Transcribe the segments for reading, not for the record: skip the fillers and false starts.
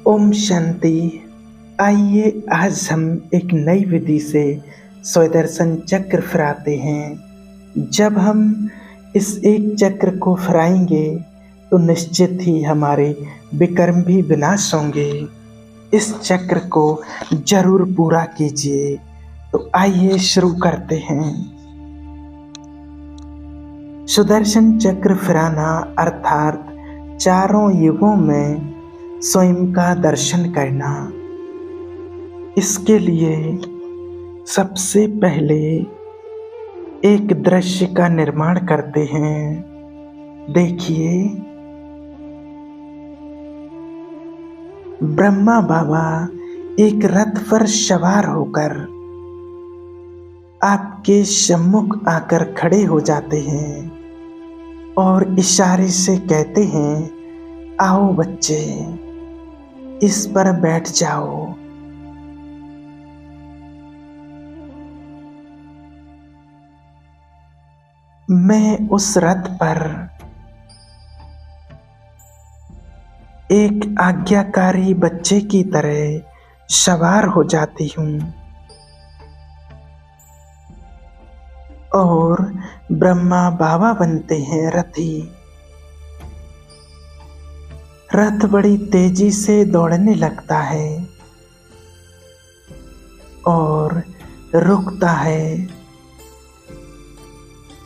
ओम शांति। आइए आज हम एक नई विधि से स्वदर्शन चक्र फिराते हैं। जब हम इस एक चक्र को फिराएंगे तो निश्चित ही हमारे विकर्म भी विनाश होंगे। इस चक्र को जरूर पूरा कीजिए। तो आइए शुरू करते हैं। सुदर्शन चक्र फिराना अर्थात चारों युगों में स्वयं का दर्शन करना। इसके लिए सबसे पहले एक दृश्य का निर्माण करते हैं। देखिए, ब्रह्मा बाबा एक रथ पर सवार होकर आपके सम्मुख आकर खड़े हो जाते हैं और इशारे से कहते हैं, आओ बच्चे, इस पर बैठ जाओ। मैं उस रथ पर एक आज्ञाकारी बच्चे की तरह सवार हो जाती हूँ और ब्रह्मा बाबा बनते हैं रथी। रथ बड़ी तेजी से दौड़ने लगता है और रुकता है।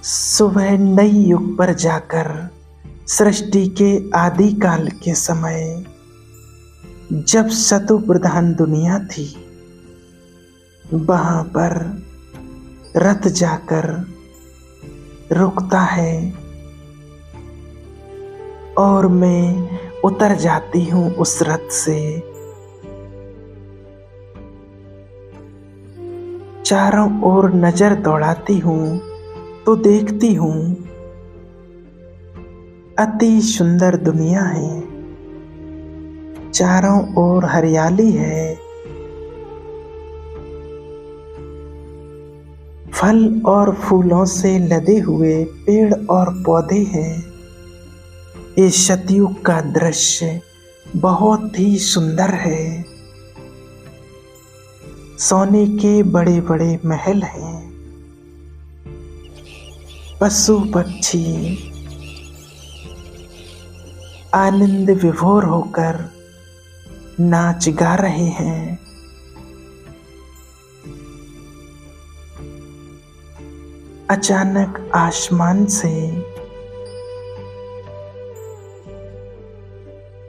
सुबह नई युग पर जाकर सृष्टि के आदि काल के समय जब सतु प्रधान दुनिया थी, वहां पर रथ जाकर रुकता है और मैं उतर जाती हूँ उस रथ से। चारों ओर नजर दौड़ाती हूँ तो देखती हूँ अति सुंदर दुनिया है। चारों ओर हरियाली है, फल और फूलों से लदे हुए पेड़ और पौधे हैं। ये सतयुग का दृश्य बहुत ही सुंदर है। सोने के बड़े बड़े महल हैं। पशु पक्षी आनंद विभोर होकर नाच गा रहे हैं। अचानक आसमान से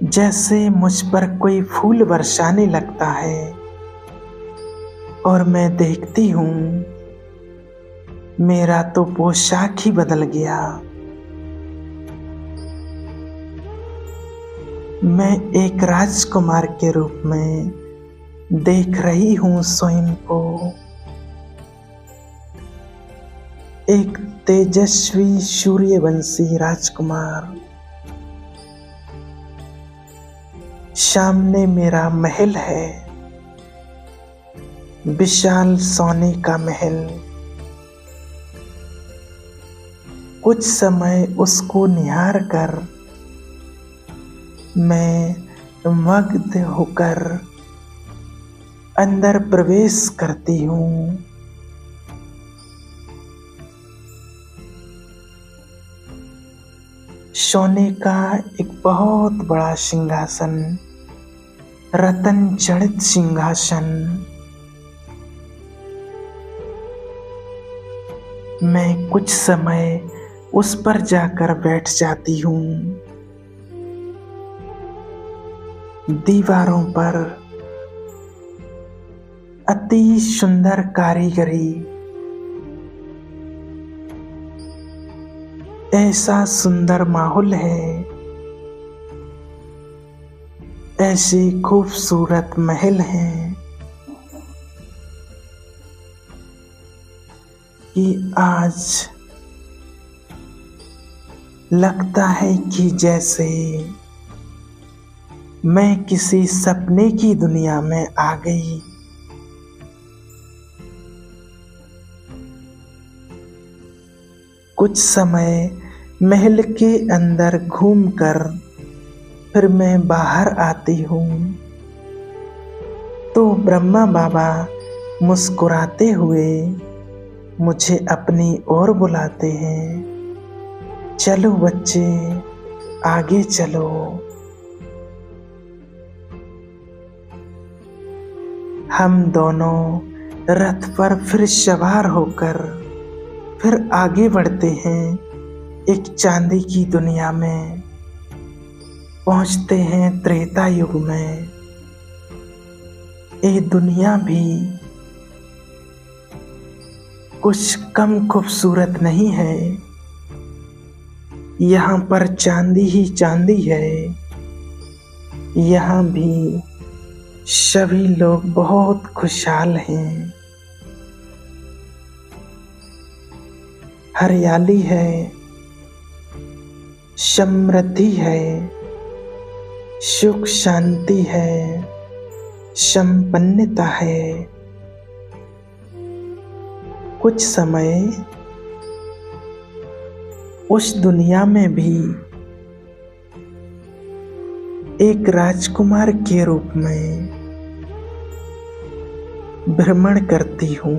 जैसे मुझ पर कोई फूल बरसाने लगता है और मैं देखती हूँ मेरा तो पोशाक ही बदल गया। मैं एक राजकुमार के रूप में देख रही हूँ स्वयं को। एक तेजस्वी सूर्यवंशी राजकुमार। सामने मेरा महल है, विशाल सोने का महल। कुछ समय उसको निहार कर मैं मग्न होकर अंदर प्रवेश करती हूँ। सोने का एक बहुत बड़ा सिंहासन, रतन जड़ित सिंहासन। मैं कुछ समय उस पर जाकर बैठ जाती हूँ। दीवारों पर अति सुंदर कारीगरी, ऐसा सुंदर माहौल है, ऐसे खूबसूरत महल हैं कि आज लगता है कि जैसे मैं किसी सपने की दुनिया में आ गई। कुछ समय महल के अंदर घूमकर फिर मैं बाहर आती हूँ तो ब्रह्मा बाबा मुस्कुराते हुए मुझे अपनी ओर बुलाते हैं। चलो बच्चे, आगे चलो। हम दोनों रथ पर फिर सवार होकर फिर आगे बढ़ते हैं। एक चांदी की दुनिया में पहुंचते हैं त्रेता युग में। ये दुनिया भी कुछ कम खूबसूरत नहीं है। यहाँ पर चांदी ही चांदी है। यहाँ भी सभी लोग बहुत खुशहाल हैं। हरियाली है, समृद्धि है, सुख शांति है, संपन्नता है। कुछ समय उस दुनिया में भी एक राजकुमार के रूप में भ्रमण करती हूँ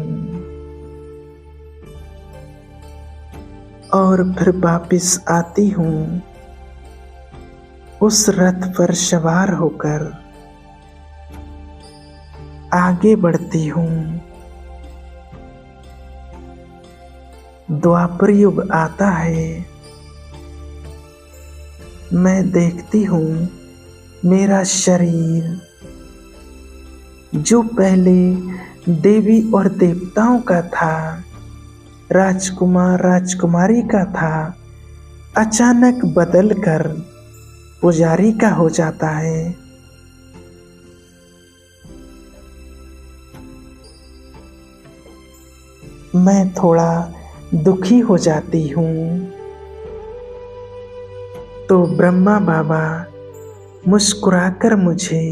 और फिर वापिस आती हूँ उस रथ पर सवार होकर आगे बढ़ती हूँ। द्वापर युग आता है। मैं देखती हूँ मेरा शरीर जो पहले देवी और देवताओं का था, राजकुमार राजकुमारी का था, अचानक बदलकर पुजारी का हो जाता है। मैं थोड़ा दुखी हो जाती हूँ। तो ब्रह्मा बाबा मुस्कुराकर मुझे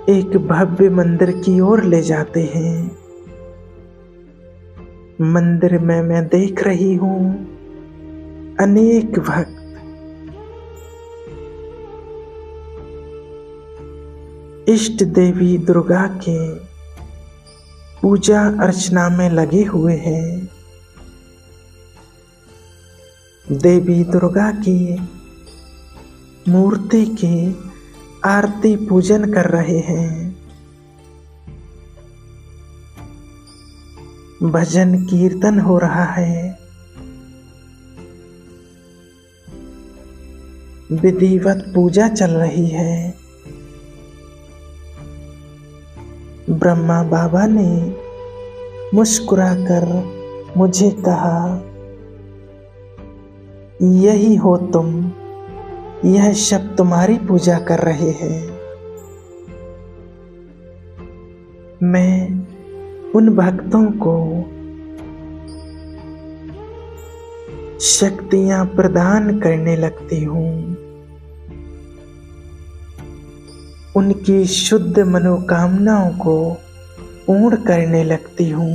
एक भव्य मंदिर की ओर ले जाते हैं। मंदिर में मैं देख रही हूँ अनेक भक्त इष्ट देवी दुर्गा के पूजा अर्चना में लगे हुए हैं। देवी दुर्गा की मूर्ति की आरती पूजन कर रहे हैं। भजन कीर्तन हो रहा है। विधिवत पूजा चल रही है। ब्रह्मा बाबा ने मुस्कुराकर मुझे कहा, यही हो तुम, यह सब तुम्हारी पूजा कर रहे हैं। मैं उन भक्तों को शक्तियां प्रदान करने लगती हूँ। उनकी शुद्ध मनोकामनाओं को पूर्ण करने लगती हूँ,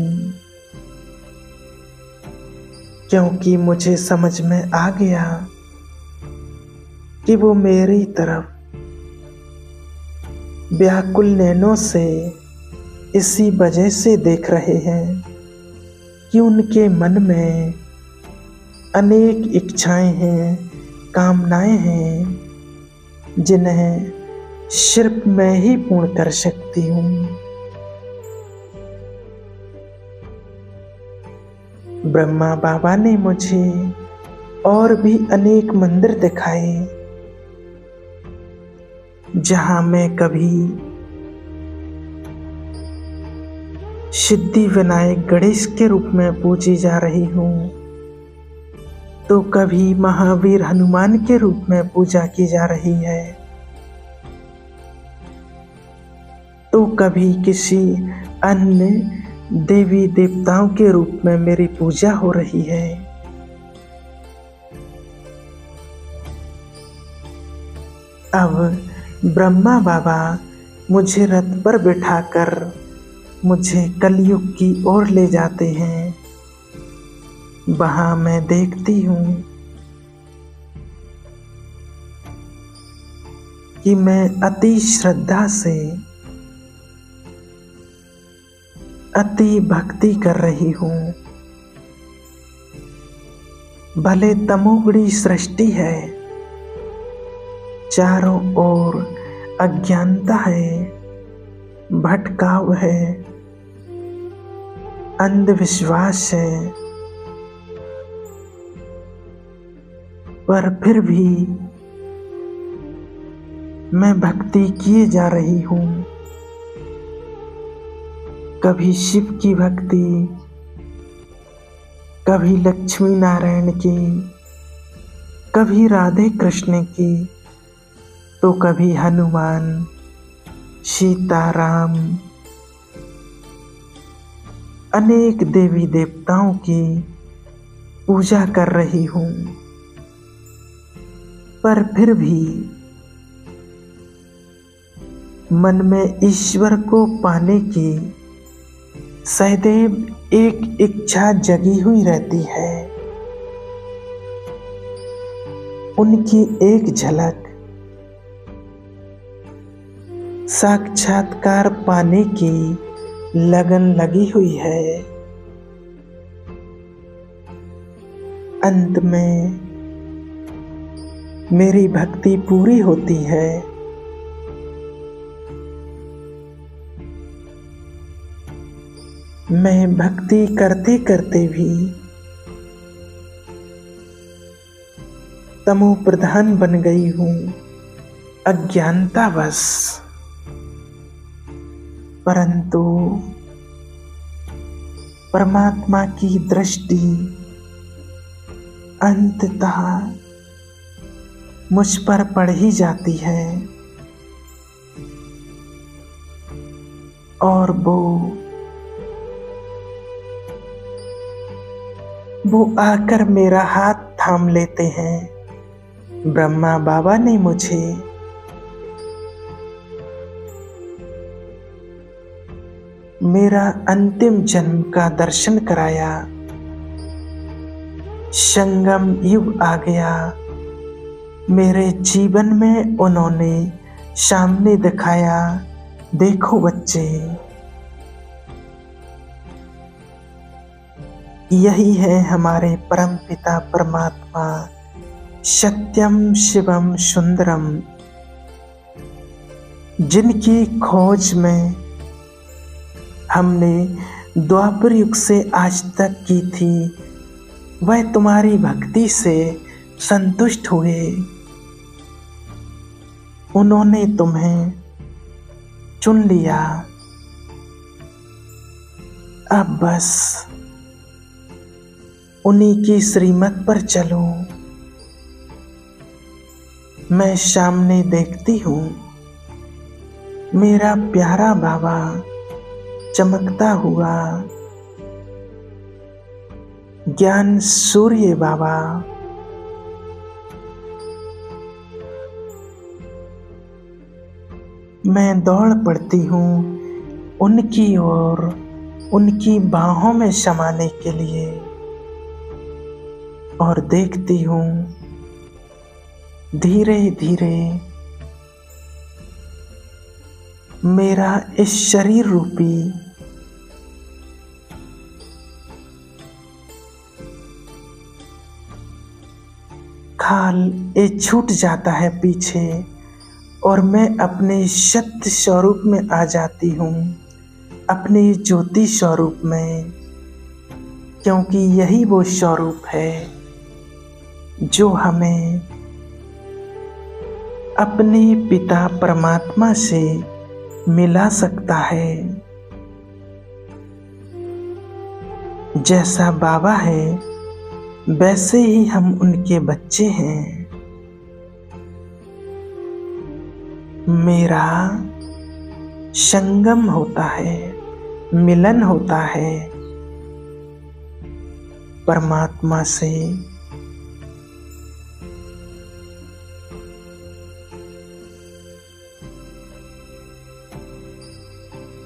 क्योंकि मुझे समझ में आ गया कि वो मेरी तरफ व्याकुल नैनों से इसी वजह से देख रहे हैं कि उनके मन में अनेक इच्छाएं हैं, कामनाएं हैं, जिन्हें सिर्फ मैं ही पूर्ण कर सकती हूँ। ब्रह्मा बाबा ने मुझे और भी अनेक मंदिर दिखाए, जहां मैं कभी सिद्धि विनायक गणेश के रूप में पूजी जा रही हूँ, तो कभी महावीर हनुमान के रूप में पूजा की जा रही है, तो कभी किसी अन्य देवी देवताओं के रूप में मेरी पूजा हो रही है। अब ब्रह्मा बाबा मुझे रथ पर बिठाकर मुझे कलयुग की ओर ले जाते हैं। वहां मैं देखती हूँ कि मैं अति श्रद्धा से अति भक्ति कर रही हूँ। भले तमोगुणी सृष्टि है, चारों ओर अज्ञानता है, भटकाव है, अंधविश्वास है, पर फिर भी मैं भक्ति किए जा रही हूँ। कभी शिव की भक्ति, कभी लक्ष्मी नारायण की, कभी राधे कृष्ण की, तो कभी हनुमान, सीताराम, अनेक देवी देवताओं की पूजा कर रही हूँ। पर फिर भी मन में ईश्वर को पाने की सदैव एक इच्छा जगी हुई रहती है। उनकी एक झलक साक्षात्कार पाने की लगन लगी हुई है। अंत में मेरी भक्ति पूरी होती है। मैं भक्ति करते करते भी तमो प्रधान बन गई हूँ, अज्ञानतावश। परंतु परमात्मा की दृष्टि अंततः मुझ पर पड़ ही जाती है, और वो आकर मेरा हाथ थाम लेते हैं। ब्रह्मा बाबा ने मुझे मेरा अंतिम जन्म का दर्शन कराया। संगम युग आ गया। मेरे जीवन में उन्होंने सामने दिखाया, देखो बच्चे, यही है हमारे परम पिता परमात्मा, सत्यम शिवम सुंदरम, जिनकी खोज में हमने द्वापर युग से आज तक की थी। वह तुम्हारी भक्ति से संतुष्ट हुए। उन्होंने तुम्हें चुन लिया। अब बस उन्हीं की श्रीमत पर चलो। मैं सामने देखती हूँ मेरा प्यारा बाबा चमकता हुआ, ज्ञान सूर्य बाबा। मैं दौड़ पड़ती हूँ उनकी ओर, उनकी बाहों में समाने के लिए, और देखती हूँ धीरे धीरे मेरा इस शरीर रूपी खाल ये छूट जाता है पीछे, और मैं अपने सत्य स्वरूप में आ जाती हूँ, अपने ज्योति स्वरूप में। क्योंकि यही वो स्वरूप है जो हमें अपने पिता परमात्मा से मिला सकता है। जैसा बाबा है वैसे ही हम उनके बच्चे हैं। मेरा संगम होता है, मिलन होता है परमात्मा से।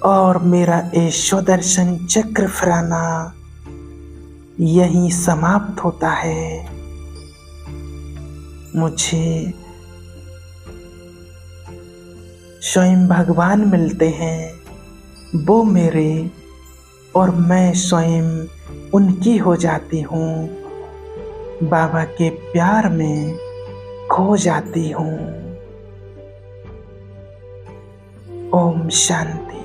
और मेरा ये स्वदर्शन चक्र फहराना यहीं समाप्त होता है। मुझे स्वयं भगवान मिलते हैं। वो मेरे और मैं स्वयं उनकी हो जाती हूँ। बाबा के प्यार में खो जाती हूँ। ओम शांति।